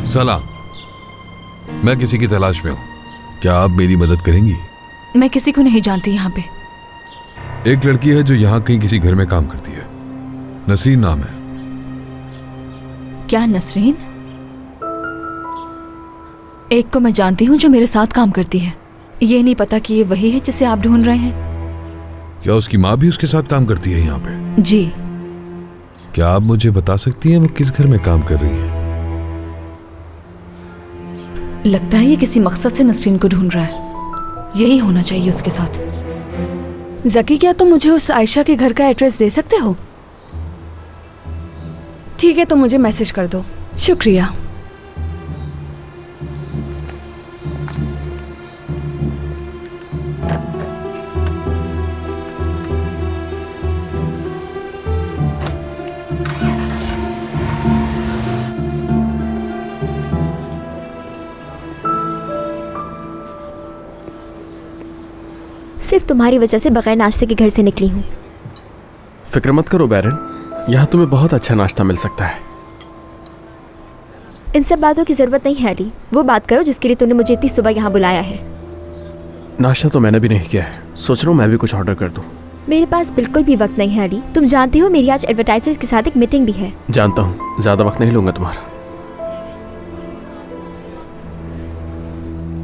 सलाम, मैं किसी की तलाश में हूँ। क्या आप मेरी मदद करेंगी? मैं किसी को नहीं जानती यहाँ पे। एक लड़की है जो यहाँ कहीं किसी घर में काम करती है, नसरीन नाम है। क्या नसरीन? एक को मैं जानती हूँ जो मेरे साथ काम करती है। ये नहीं पता कि ये वही है जिसे आप ढूंढ रहे हैं। क्या उसकी माँ भी उसके साथ काम करती है यहाँ पे? जी। क्या आप मुझे बता सकती हैं वो किस घर में काम कर रही है? लगता है ये किसी मकसद से नसरीन को ढूंढ रहा है। यही होना चाहिए उसके साथ। जकी, क्या तुम मुझे उस आयशा के घर का एड्रेस दे सकते हो? ठीक है, तो मुझे मैसेज कर दो। शुक्रिया। सिर्फ तुम्हारी वजह से बगैर नाश्ते के घर से निकली हूँ। फिक्र मत करो बैरन, यहाँ तुम्हें बहुत अच्छा नाश्ता मिल सकता है। इन सब बातों की जरूरत नहीं है अली। वो बात करो जिसके लिए तुमने मुझे इतनी सुबह यहाँ बुलाया है। नाश्ता तो मैंने भी नहीं किया है, सोच रहा हूँ मैं भी कुछ ऑर्डर कर दूँ। मेरे पास बिल्कुल भी वक्त नहीं है अली। तुम जानते हो मेरी आज एडवर्टाइजर्स के साथ एक मीटिंग भी है। जानता हूँ, ज्यादा वक्त नहीं लूंगा तुम्हारा।